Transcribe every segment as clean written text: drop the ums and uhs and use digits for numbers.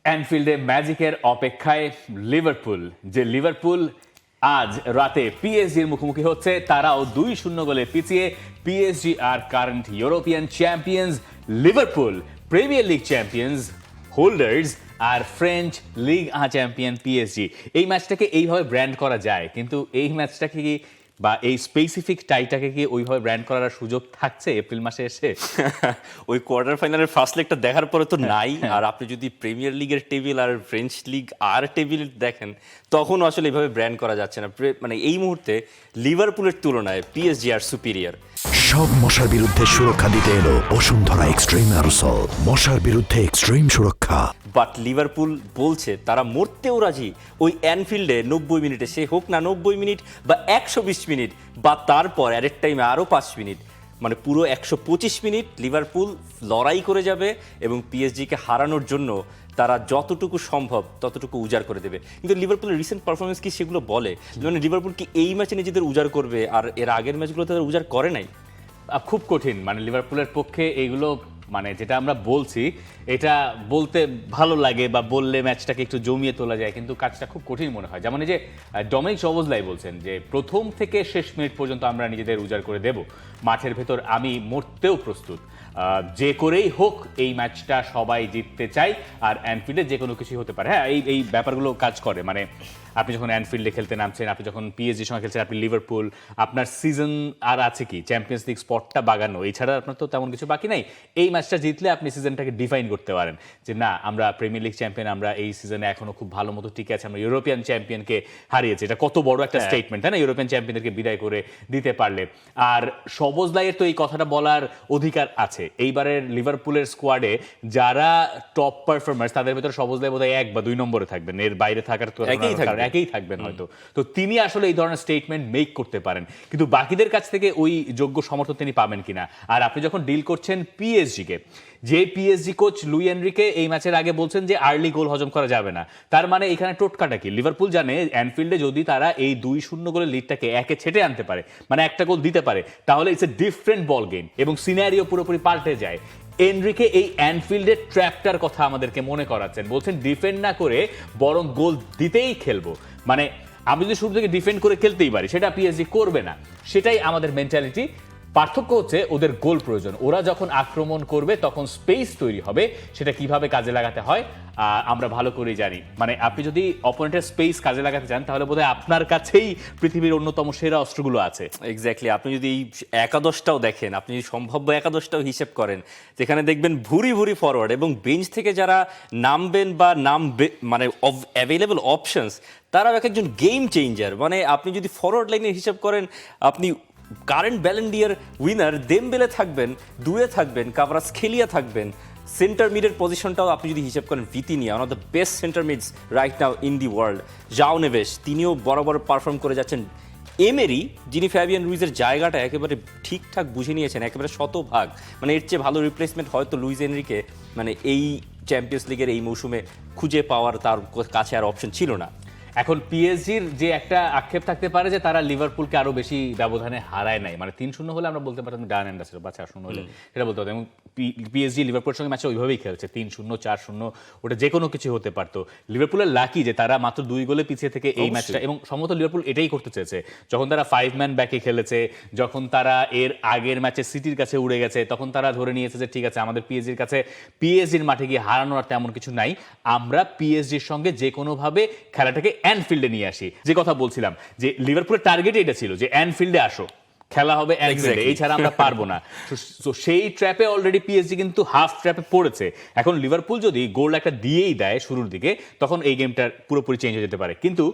অ্যানফিল্ডে ম্যাজিকের অপেক্ষায় লিভারপুল, যে লিভারপুল আজ রাতে পিএসজির মুখোমুখি হচ্ছে। তারাও 2-0 গোলে পিছিয়ে। পিএসজি আর current European champions, Liverpool Premier League champions holders আর ফ্রেঞ্চ লিগ চ্যাম্পিয়ন পিএসজি। এই ম্যাচটাকে এইভাবে ব্র্যান্ড করা যায়, কিন্তু এই ম্যাচটাকে কি বা এই স্পেসিফিক টাইটাকে কি ওইভাবে ব্র্যান্ড করার সুযোগ থাকছে এপ্রিল মাসে এসে? ওই কোয়ার্টার ফাইনালের ফার্স্ট লেগটা দেখার পরে তো নাই। আর আপনি যদি প্রিমিয়ার লিগের টেবিল আর ফ্রেঞ্চ লিগ আর টেবিল দেখেন, তখন আসলে এইভাবে ব্র্যান্ড করা যাচ্ছে না। মানে এই মুহূর্তে লিভারপুলের তুলনায় পিএসজি আর সুপিরিয়র। সব মশার বিরুদ্ধে সুরক্ষা দিতে এলো বসুন্ধরা এক্সট্রিম অ্যারোসল, মশার বিরুদ্ধে এক্সট্রিম সুরক্ষা। বাট লিভারপুল বলছে তারা মরতেও রাজি ওই অ্যানফিল্ডে 90 মিনিটে, সে হোক না 90 মিনিট বা 120 মিনিট বা তারপর অ্যাডেড টাইমে আরও 5 মিনিট, মানে পুরো 125 মিনিট লিভারপুল লড়াই করে যাবে এবং পিএসজিকে হারানোর জন্য তারা যতটুকু সম্ভব ততটুকু উজাড় করে দেবে। কিন্তু লিভারপুলের রিসেন্ট পারফরমেন্স কি সেগুলো বলে? মানে লিভারপুল কি এই ম্যাচে নিজেদের উজাড় করবে আর এর আগের ম্যাচগুলো তারা উজাড় করে নাই? খুব কঠিন, মানে লিভারপুলের পক্ষে এইগুলো, মানে যেটা আমরা বলছি এটা বলতে ভালো লাগে বা বললে ম্যাচটাকে একটু জমিয়ে তোলা যায়, কিন্তু কাজটা খুব কঠিন মনে হয়। যেমন এই যে ডমিনিক সবোসলাই বলছেন যে প্রথম থেকে শেষ মিনিট পর্যন্ত আমরা নিজেদের উজাড় করে দেব, মাঠের ভেতর আমি মরতেও প্রস্তুত, যে করেই হোক এই ম্যাচটা সবাই জিততে চাই, আর অ্যানফিল্ডে যে কোনো কিছুই হতে পারে। হ্যাঁ, এই ব্যাপারগুলো কাজ করে। মানে আপনি যখন অ্যানফিল্ডে খেলতে নামছেন, আপনি যখন পিএসজির সঙ্গে খেলছেন, আপনি লিভারপুল, আপনার সিজন আর আছে কি চ্যাম্পিয়ন্স লিগ স্পটটা বাগানো, এছাড়া আপনার তো তেমন কিছু বাকি নাই। এই ম্যাচটা জিতলে আপনি সিজনটাকে ডিফাইন করতে পারেন যে না, আমরা প্রিমিয়ার লিগ চ্যাম্পিয়ন, আমরা এই সিজনে এখনো খুব ভালো মতো টিকে আছে, আমরা ইউরোপিয়ান চ্যাম্পিয়নকে হারিয়েছি। এটা কত বড় একটা স্টেটমেন্ট, তাই না, ইউরোপিয়ান চ্যাম্পিয়নদেরকে বিদায় করে দিতে পারলে। আর সবোসলাইয়ের তো এই কথাটা বলার অধিকার আছে। এইবারের লিভারপুলের স্কোয়াডে যারা টপ পারফরমার্স, তাদের ভেতরে সবোসলাই বোধহয় 1 বা 2 নম্বরে থাকবেন, এর বাইরে থাকার তো একই থাকবেন হয়তো। তো তিনি আসলে এই ধরনের স্টেটমেন্ট মেক করতে পারেন, কিন্তু বাকিদের কাছ থেকে ওই যোগ্য সমর্থন তিনি পাবেন কিনা। আর আপনি যখন ডিল করছেন পিএসজিকে, যে পিএসজি কোচ লুই এনরিকে এই ম্যাচের আগে বলছেন যে আর্লি গোল হজম করা যাবে না, তার মানে এখানে টোটকাটা কি? লিভারপুল জানে অ্যানফিল্ডে যদি তারা এই 2-0 গোলের লিডটাকে একে ছেটে আনতে পারে, মানে একটা গোল দিতে পারে, তাহলে it's a different ball game এবং সিনারিও পুরোপুরি পাল্টে যায়। এনরিকে এই অ্যানফিল্ডের ট্র্যাপটার কথা আমাদেরকে মনে করাচ্ছেন, বলছেন ডিফেন্ড না করে বরং গোল দিতেই খেলবো। মানে আমি যদি শুরু থেকে ডিফেন্ড করে খেলতেই পারি, সেটা পিএসজি করবে না, সেটাই আমাদের মেন্টালিটি। পার্থক্য হচ্ছে ওদের গোল প্রয়োজন, ওরা যখন আক্রমণ করবে তখন স্পেস তৈরি হবে, সেটা কিভাবে কাজে লাগাতে হয় আমরা ভালো করেই জানি। মানে আপনি যদি অপোনেন্টের স্পেস কাজে লাগাতে চান, তাহলে বোধহয় আপনার কাছেই পৃথিবীর অন্যতম সেরা অস্ত্রগুলো আছে। এক্স্যাক্টলি। আপনি যদি এই একাদশটাও দেখেন, আপনি যদি সম্ভাব্য একাদশটাও হিসেব করেন, যেখানে দেখবেন ভুরি ভুরি ফরওয়ার্ড এবং বেঞ্চ থেকে যারা নামবেন বা মানে অ্যাভেলেবল অপশনস, তারাও এক একজন গেম চেঞ্জার। মানে আপনি যদি ফরওয়ার্ড লাইনের হিসাব করেন, আপনি কারেন্ট ব্যালন ডি'র উইনার দেমবেলে থাকবেন, দুয়ে থাকবেন, কাভারাৎসখেলিয়া থাকবেন, সেন্টার মিডের পজিশনটাও আপনি যদি হিসাব করেন, Vitinha, one of the best centre midst right now in the world, Zhao Neves, তিনিও বরাবর পারফর্ম করে যাচ্ছেন। এমেরি, যিনি ফ্যাবিয়ান রুইজের জায়গাটা একেবারে ঠিকঠাক বুঝে নিয়েছেন, একেবারে শতভাগ, মানে এর চেয়ে ভালো রিপ্লেসমেন্ট হয়তো লুইস এনরিকে মানে এই চ্যাম্পিয়ন্স লিগের এই মৌসুমে খুঁজে পাওয়ার তার কাছে আর অপশন ছিল না। এখন পিএসজির যে একটা আক্ষেপ থাকতে পারে যে তারা লিভারপুলকে আরো বেশি ব্যবধানে হারায় নাই, মানে 3-0 হলে আমরা বলতে পারতাম ডান এন্ড আছে, বা 4-0 হলে সেটা বলতে পারতাম। এবং পিএসজি লিভারপুলের সঙ্গে ম্যাচে ওইভাবেই খেলছে, 3-0 4-0, ওটা যে কোনো কিছু হতে পারতো। লিভারপুলের লাকি যে তারা মাত্র 2 গোলে পিছিয়ে থেকে এই ম্যাচটা, এবং সম্ভবত লিভারপুল এটাই করতে চেয়েছে যখন তারা 5 ম্যান ব্যাকে খেলেছে, যখন তারা এর আগের ম্যাচে সিটির কাছে উড়ে গেছে, তখন তারা ধরে নিয়েছে যে ঠিক আছে, আমাদের পিএসজির কাছে পিএসজির মাঠে গিয়ে হারানোর আর তেমন কিছু নাই, আমরা পিএসজির সঙ্গে যে কোনোভাবে খেলাটাকে অ্যানফিল্ডে নিয়ে আসি। যে কথা বলছিলাম যে লিভারপুলের টার্গেট এটা ছিল যে অ্যানফিল্ডে আসো, খেলা হবে অ্যানফিল্ডে, এই ছাড়া আমরা পারবো না। তো সেই ট্র্যাপে অলরেডি পিএসজি কিন্তু হাফ ট্র্যাপে পড়েছে। এখন লিভারপুল যদি গোল একটা দিয়েই দেয় শুরুর দিকে, তখন এই গেমটা পুরোপুরি চেঞ্জ হয়ে যেতে পারে। কিন্তু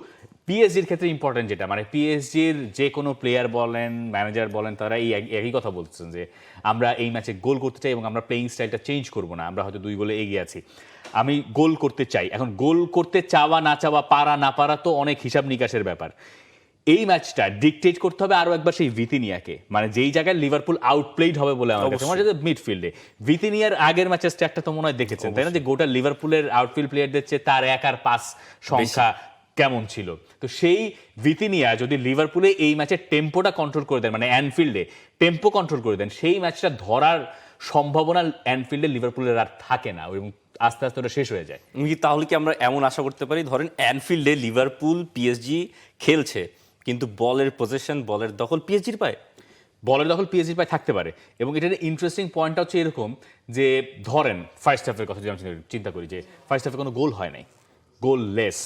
পিএসজির ক্ষেত্রে ইম্পর্টেন্ট যেটা, মানে পিএসজির যে কোনো প্লেয়ার বলেন, ম্যানেজার বলেন, তারা এই একই কথা বলছেন যে আমরা এই ম্যাচে গোল করতে চাই এবং আমরা প্লেইং স্টাইলটা চেঞ্জ করবো না, আমরা হয়তো 2 গোলে এগিয়ে আছি, আমি গোল করতে চাই। এখন গোল করতে চাওয়া না চাওয়া, পারা না পারা তো অনেক হিসাব নিকাশের ব্যাপার। এই ম্যাচটা ডিকটেট করতে হবে আরো একবার সেই ভিতিনিয়াকে, মানে যেই জায়গায় লিভারপুল আউটপ্লেড হবে বলে আমার কাছে মনে হয়, মিডফিল্ডে ভিতিনিয়ার আগের ম্যাচের স্ট্যাটটা তো মনে হয় দেখেছেন, তাই না, যে গোটা লিভারপুলের আউটফিল্ড প্লেয়ারদের চেয়ে তার একার পাস সংখ্যা কেমন ছিল। তো সেই ভিতিনিয়া যদি লিভারপুলে এই ম্যাচের টেম্পোটা কন্ট্রোল করে দেন, মানে অ্যানফিল্ডে টেম্পো কন্ট্রোল করে দেন, সেই ম্যাচটা ধরার সম্ভাবনা অ্যানফিল্ডে লিভারপুলের আর থাকে না। এবং আস্তে আস্তে ওটা শেষ হয়ে যায়। তাহলে কি আমরা এমন আশা করতে পারি, ধরেন অ্যানফিল্ডে লিভারপুল পিএসজি খেলছে, কিন্তু বলের পজিশন, বলের দখল পিএসজির পায়? বলের দখল পিএসজির পায়ে থাকতে পারে, এবং এটার ইন্টারেস্টিং পয়েন্টটা হচ্ছে এরকম যে ধরেন ফার্স্ট হাফের কথা যদি আমি চিন্তা করি, যে ফার্স্ট হাফে কোনো গোল হয় নাই, গোল লেস,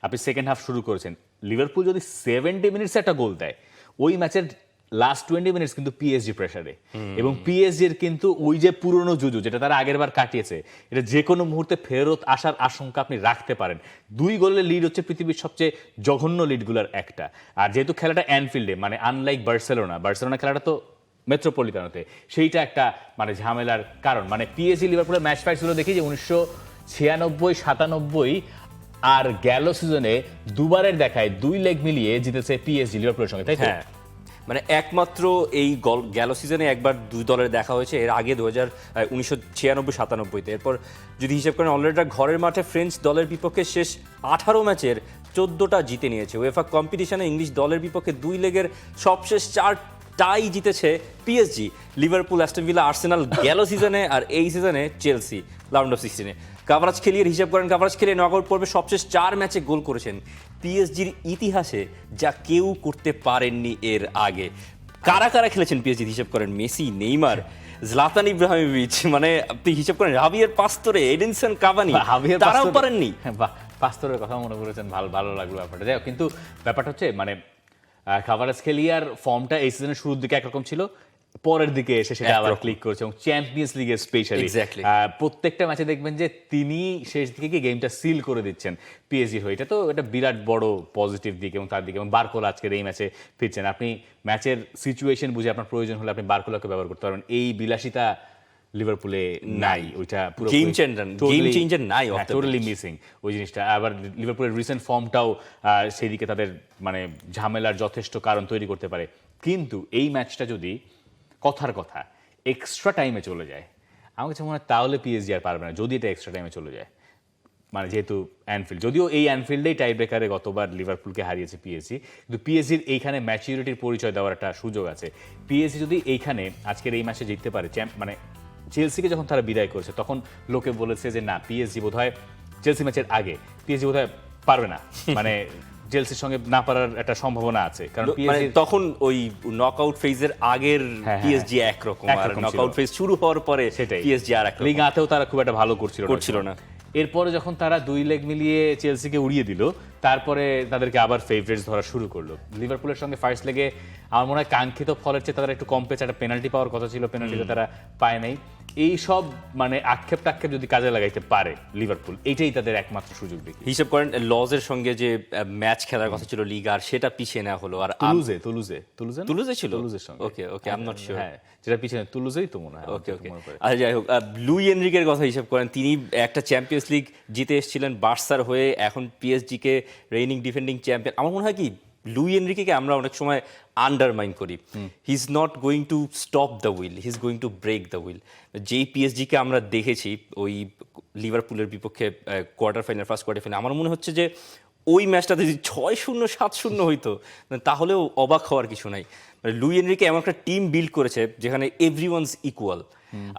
আপনি সেকেন্ড হাফ শুরু করেছেন, লিভারপুল যদি 70 মিনিটসে একটা গোল দেয়, ওই ম্যাচের লাস্ট 20 মিনিটস কিন্তু পিএসজি প্রেসারে, এবং পিএসজির কিন্তু ওই যে পুরনো জুজু যেটা তারা আগের বার কাটিয়েছে, এটা যে কোনো মুহূর্তে ফেরত আসার আশঙ্কা আপনি রাখতে পারেন। 2 গোলের লিড হচ্ছে পৃথিবীর সবচেয়ে জঘন্য লিডগুলোর একটা। আর যেহেতু খেলাটা অ্যানফিল্ডে, মানে আনলাইক বার্সেলোনা খেলাটা তো মেট্রোপলিটানোতে, সেইটা একটা মানে ঝামেলার কারণ। মানে পিএসজি লিভারপুলের ম্যাচ ফাইটসগুলো দেখি যে 1996, 97 আর গেল সিজনে দুবারের দেখায় 2 লেগ মিলিয়ে জিতেছে পিএসজি লিভারপুলের সঙ্গে, তাই তো? হ্যাঁ, মানে একমাত্র এই গেল সিজনে একবার 2 দলের দেখা হয়েছে, এর আগে 1996-97-তে। এরপর যদি হিসেব করেন, অলরেডি ঘরের মাঠে ফ্রেঞ্চ দলের বিপক্ষে শেষ 18 ম্যাচের 14টা জিতে নিয়েছে। উয়েফা কম্পিটিশনে ইংলিশ দলের বিপক্ষে 2 লেগের সবশেষ 4টাই জিতেছে PSG. Liverpool, Aston villa, Arsenal গেল সিজনে, আর এই সিজনে চেলসি রাউন্ড অফ 16-এ। কাভারাজ খেলিয়ে হিসাব করেন, কাভারাজ খেলিয়ে নকআউট পর্বে সবশেষ 4 ম্যাচে গোল করেছেন পিএসজির ইতিহাসে, যা কেউ করতে পারেননি এর আগে। কারা কারা খেলেছেন পিএসজির হিসাব করেন? মেসি, নেইমার, জলাতান ইব্রাহিমোভিচ, মানে আপনি হিসাব করেন জাভিয়ের পাস্তোরে, এডিনসন কাভানি, তারাও পারেননি। পাস্তোরের কথা মনে করেছেন, ভালো লাগলো ব্যাপারটা। যাই হোক, কিন্তু ব্যাপারটা হচ্ছে মানে কাভারাজ খেলিয়ার ফর্মটা এই সিজনের শুরুর দিকে একরকম ছিল, পরের দিকে এসে সেটা আবার ক্লিক করেছে, এবং চ্যাম্পিয়ন্স লিগে স্পেশালি প্রত্যেকটা ম্যাচে দেখবেন যে তিনি শেষ দিকে গিয়ে গেমটা সিল করে দিচ্ছেন পিএসজির হয়ে। এটা তো এটা বিরাট বড় পজিটিভ দিক, এবং তার দিকে, এবং বারকোলা আজকের এই ম্যাচে ফিরছেন। আপনি ম্যাচের সিচুয়েশন বুঝে আপনার প্রয়োজন হলে আপনি বারকোলাকে ব্যবহার করতে পারবেন। এই বিলাসিতা লিভারপুলে নাই, ওইটা পুরো গেম চেঞ্জার নাই, টোটালি মিসিং ওই জিনিসটা। আবার লিভারপুলের রিসেন্ট ফর্মটাও সেই দিকে তাদের মানে ঝামেলার যথেষ্ট কারণ তৈরি করতে পারে। কিন্তু এই ম্যাচটা যদি কথার কথা এক্সট্রা টাইমে চলে যায়, আমার কাছে মনে হয় তাহলে পিএসজি আর পারবে না, যদি এটা এক্সট্রা টাইমে চলে যায়। মানে যেহেতু অ্যানফিল্ড, যদিও এই অ্যানফিল্ডেই টাই ব্রেকারে গতবার লিভারপুলকে হারিয়েছে পিএসজি, কিন্তু পিএসজির এইখানে ম্যাচুরিটির পরিচয় দেওয়ার একটা সুযোগ আছে। পিএসজি যদি এইখানে আজকের এই ম্যাচে জিততে পারে, মানে চেলসিকে যখন তারা বিদায় করেছে তখন লোকে বলেছে যে না, পিএসজি বোধহয় চেলসি ম্যাচের আগে পিএসজি বোধহয় পারবে না, মানে চেলসির সঙ্গে না পারার একটা সম্ভাবনা আছে, কারণ তখন ওই নকআউট ফেজের আগের পিএসজি একরকম, আর নকআউট ফেজ শুরু হওয়ার পরে পিএসজি আর একরকম। লিগাতেও তারা খুব একটা ভালো করছিল না। এরপরে যখন তারা 2 লেগ মিলিয়ে চেলসিকে উড়িয়ে দিল, তারপরে তাদেরকে আবার ফেভারিটস ধরা শুরু করলো। লিভারপুলের সঙ্গে ফার্স্ট লেগে আমার মনে হয় কাঙ্ক্ষিত ফলের চেয়ে তারা একটু কম পেয়েছে, একটা পেনাল্টি পাওয়ার কথা ছিল, পেনাল্টিতে তারা পায় নাই। এই সব মানে আক্ষেপ যদি কাজে লাগাইতে পারে লিভারপুল, এইটাই তাদের একমাত্র সুযোগ দেখি। হিসাব করেন লজের সঙ্গে যে ম্যাচ খেলার কথা ছিল লিগ, আর সেটা পিছিয়ে নেওয়া হলো। আর তুলুজে ছিল, তুলুজের সঙ্গে, okay I am not sure, হ্যাঁ যেটা পিছিয়ে তুলুজেই তো মনে হয়। ওকে আর যাই হোক, লুই এনরিকের কথা হিসাব করেন, তিনি একটা চ্যাম্পিয়ন্স লিগ জিতে এসেছিলেন বার্সার হয়ে, এখন পিএসজি কে রেইনিং ডিফেন্ডিং চ্যাম্পিয়ন। আমার মনে হয় কি, লুই এনরিকে আমরা অনেক সময় আন্ডারমাইন করি। He is not going to stop the will, he is going to break the will. যেই পিএসজিকে আমরা দেখেছি ওই লিভারপুলের বিপক্ষে ফার্স্ট কোয়ার্টার ফাইনাল, আমার মনে হচ্ছে যে ওই ম্যাচটাতে যদি 6-0 7-0 হইতো তাহলেও অবাক হওয়ার কিছু নাই। লুই এনরিকে এমন একটা টিম বিল্ড করেছে যেখানে এভরিওয়ানস ইকুয়াল।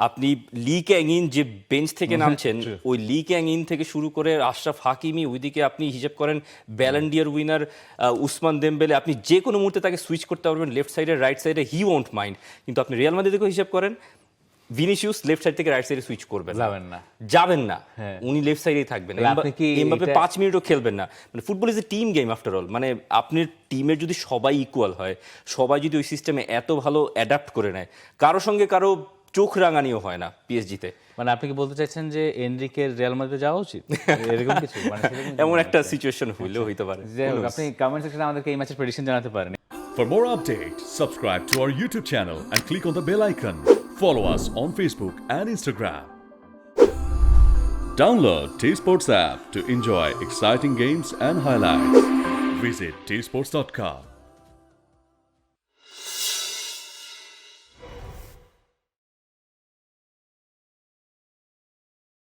আপনি লি ক্যাং ইন যে বেঞ্চ থেকে নামছেন, ওই লি ক্যাং ইন থেকে শুরু করে আশরাফ হাকিমি, ওইদিকে আপনি হিসাব করেন ব্যালন ডি'র উইনার উসমান দেমবেলে, আপনি যে কোনো মুহূর্তে তাকে সুইচ করতে পারবেন লেফট সাইডে রাইট সাইডে, হি ওয়ন্ট মাইন্ড। কিন্তু আপনি রিয়াল মাদ্রিদকে হিসাব করেন, ভিনিসিয়াস লেফট সাইড থেকে রাইট সাইডে সুইচ করবেন, যাবেন না, উনি লেফট সাইডেই থাকবেন। এমবাপ্পে 5 মিনিটও খেলবেন না। মানে football is a team game after all. মানে আপনার টিমের যদি সবাই ইকুয়াল হয়, সবাই যদি ওই সিস্টেমে এত ভালো অ্যাডাপ্ট করে নেয়, কারো সঙ্গে কারো চোখ রাঙানিও হয় না পিএসজিতে। মানে আপনি কি বলতে চাইছেন যে এনরিকের রিয়াল মাদ্রিদে যাওয়া উচিত, এরকম কিছু? মানে এমন একটা সিচুয়েশন হইলেও হইতে পারে। আপনি কমেন্ট সেকশনে আমাদেরকে এই ম্যাচের প্রেডিকশন জানাতে পারেন। For more updates, subscribe to our YouTube channel and click on the bell icon. Follow us on Facebook and Instagram. Download T-Sports app to enjoy exciting games and highlights. Visit tsports.com.